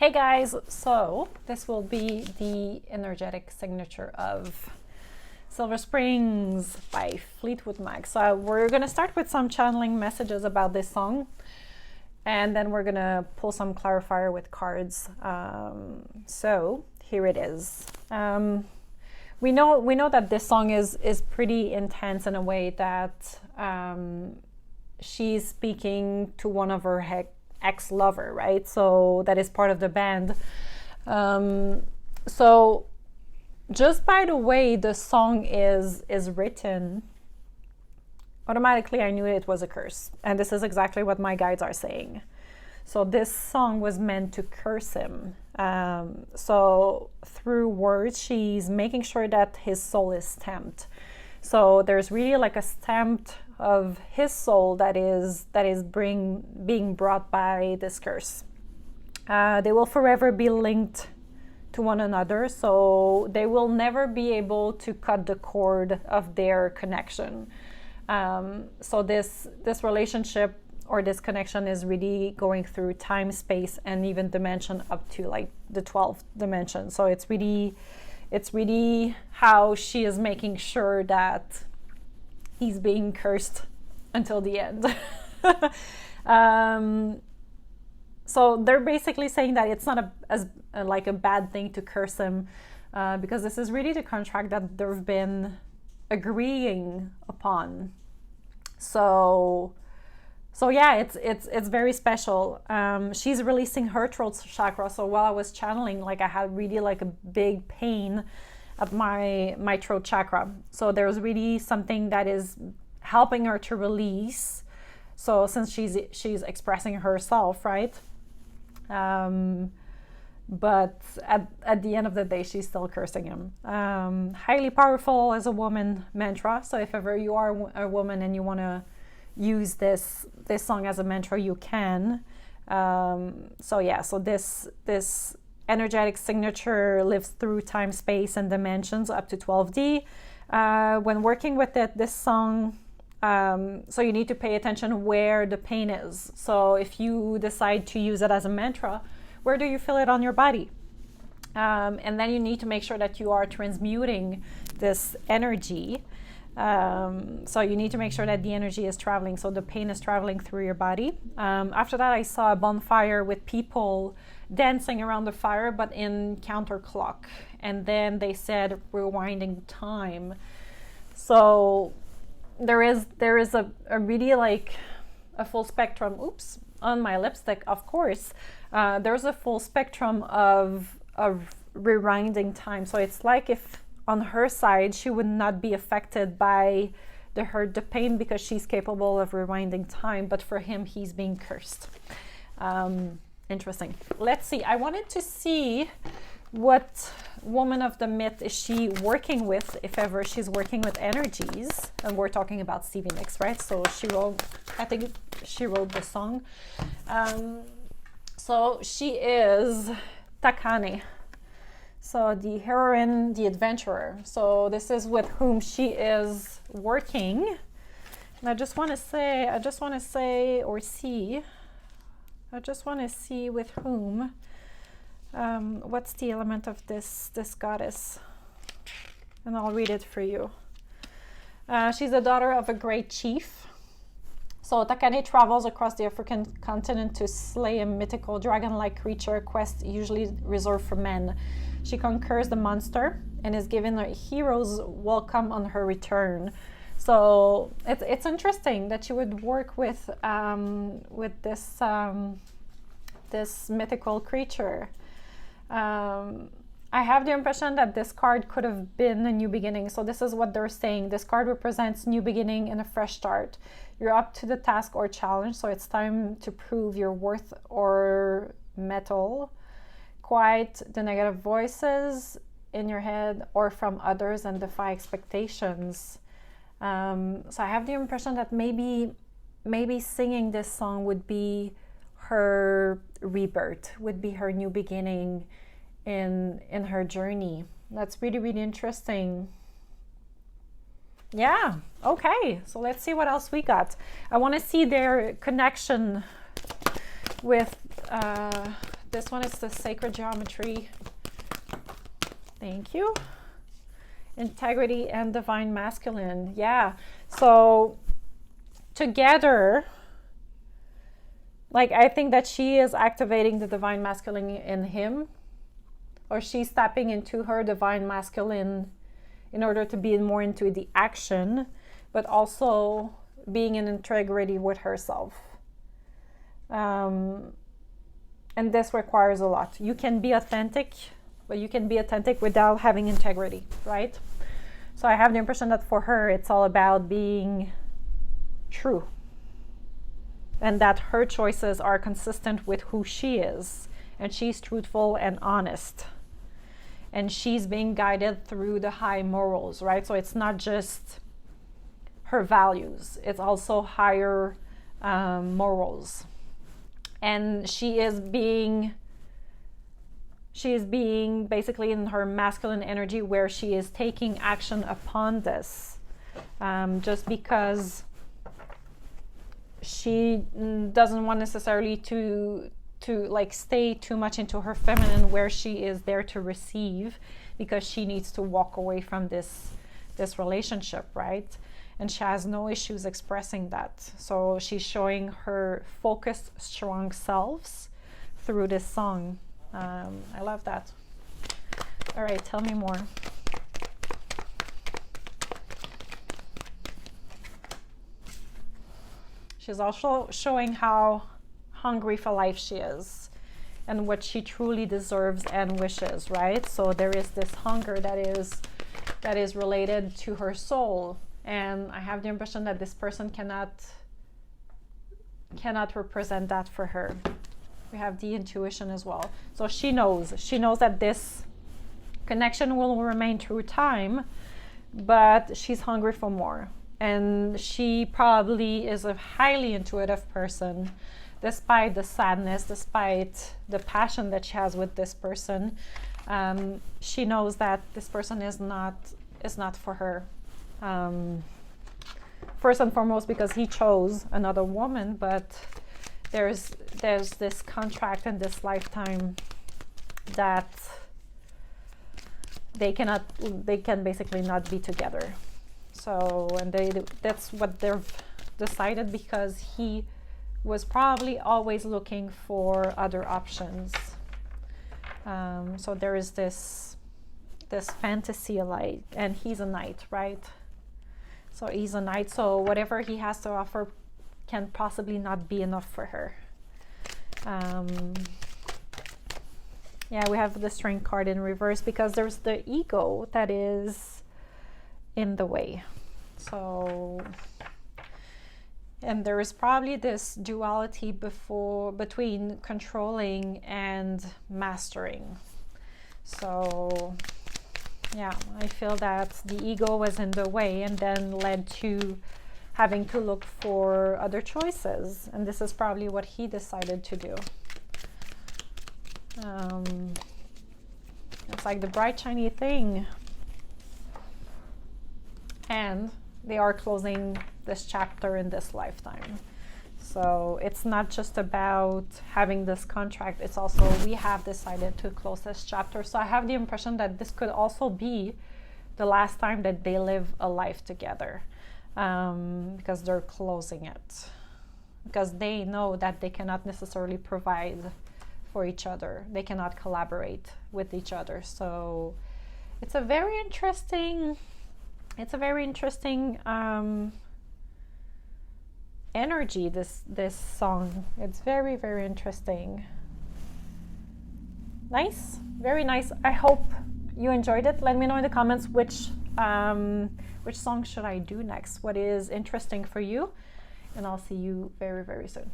Hey guys, so this will be the energetic signature of Silver Springs by Fleetwood Mac. So we're going to start with some channeling messages about this song, and then we're going to pull some clarifier with cards. So here it is. We know that this song is pretty intense in a way that she's speaking to one of her ex-lover, right? So that is part of the band. So just by the way the song is written, automatically I knew it was a curse, and this is exactly what my guides are saying. So this song was meant to curse him. So through words, she's making sure that his soul is stamped. So there's really like a stamp of his soul that is being brought by this curse. They will forever be linked to one another, so they will never be able to cut the cord of their connection. So this relationship or this connection is really going through time, space, and even dimension up to like the 12th dimension. So it's really how she is making sure that he's being cursed until the end. So they're basically saying that it's not like a bad thing to curse him, because this is really the contract that they've been agreeing upon. So yeah, it's very special. She's releasing her throat chakra. So while I was channeling, like I had really like a big pain at my throat chakra. So there's really something that is helping her to release. So since she's expressing herself, right? But at the end of the day, she's still cursing him. Highly powerful as a woman mantra. So if ever you are a woman and you want to use this song as a mantra, you can. So yeah, so this energetic signature lives through time, space, and dimensions up to 12D. When working with this song, so you need to pay attention where the pain is. So if you decide to use it as a mantra, where do you feel it on your body? And then you need to make sure that you are transmuting this energy. So you need to make sure that the energy is traveling, so the pain is traveling through your body. After that, I saw a bonfire with people dancing around the fire, but in counterclock. And then they said rewinding time. So there is a really like a full spectrum. Oops, on my lipstick, of course. There's a full spectrum of rewinding time. So it's like if on her side, she would not be affected by the pain because she's capable of rewinding time. But for him, he's being cursed. Interesting. Let's see. I wanted to see what woman of the myth is she working with, if ever she's working with energies. And we're talking about Stevie Nicks, right? So I think she wrote the song. So she is Takane. So the heroine, the adventurer. So this is with whom she is working. And I just want to see with whom. What's the element of this goddess? And I'll read it for you. She's the daughter of a great chief. So Takane travels across the African continent to slay a mythical dragon-like creature, a quest usually reserved for men. She conquers the monster and is given a hero's welcome on her return. So it's interesting that she would work with this mythical creature. I have the impression that this card could have been a new beginning. So this is what they're saying. This card represents new beginning and a fresh start. You're up to the task or challenge, so it's time to prove your worth or mettle. Quiet the negative voices in your head or from others and defy expectations. So I have the impression that maybe singing this song would be her rebirth, would be her new beginning in her journey. That's really, really interesting. Yeah, okay, so let's see what else we got. I want to see their connection with This one is the sacred geometry. Thank you. Integrity and divine masculine. Yeah. So together, like, I think that she is activating the divine masculine in him, or she's tapping into her divine masculine in order to be more into the action, but also being in integrity with herself. And this requires a lot. You can be authentic, but you can be authentic without having integrity, right? So I have the impression that for her, it's all about being true, and that her choices are consistent with who she is, and she's truthful and honest, and she's being guided through the high morals, right? So it's not just her values, it's also higher morals. And she is being basically in her masculine energy, where she is taking action upon this, just because she doesn't want necessarily to like stay too much into her feminine, where she is there to receive, because she needs to walk away from this relationship, right? And she has no issues expressing that. So she's showing her focused, strong selves through this song. I love that. All right, tell me more. She's also showing how hungry for life she is, and what she truly deserves and wishes, right? So there is this hunger that is related to her soul, and I have the impression that this person cannot represent that for her. We have the intuition as well. So she knows that this connection will remain through time, but she's hungry for more. And she probably is a highly intuitive person, despite the sadness, despite the passion that she has with this person. She knows that this person is not for her. First and foremost, because he chose another woman, but there's this contract in this lifetime that they can basically not be together. So, and that's what they've decided, because he was probably always looking for other options. So there is this fantasy alike, and he's a knight, right? So he's a knight, so whatever he has to offer can possibly not be enough for her. Yeah, we have the Strength card in reverse, because there's the ego that is in the way. So, and there is probably this duality between controlling and mastering. So yeah, I feel that the ego was in the way, and then led to having to look for other choices, and this is probably what he decided to do. It's like the bright shiny thing, and they are closing this chapter in this lifetime. So it's not just about having this contract, it's also we have decided to close this chapter. So I have the impression that this could also be the last time that they live a life together, because they're closing it, because they know that they cannot necessarily provide for each other, they cannot collaborate with each other. So it's a very interesting energy, this song. It's very, very interesting. Nice, very nice. I hope you enjoyed it. Let me know in the comments which song should I do next, what is interesting for you, and I'll see you very, very soon.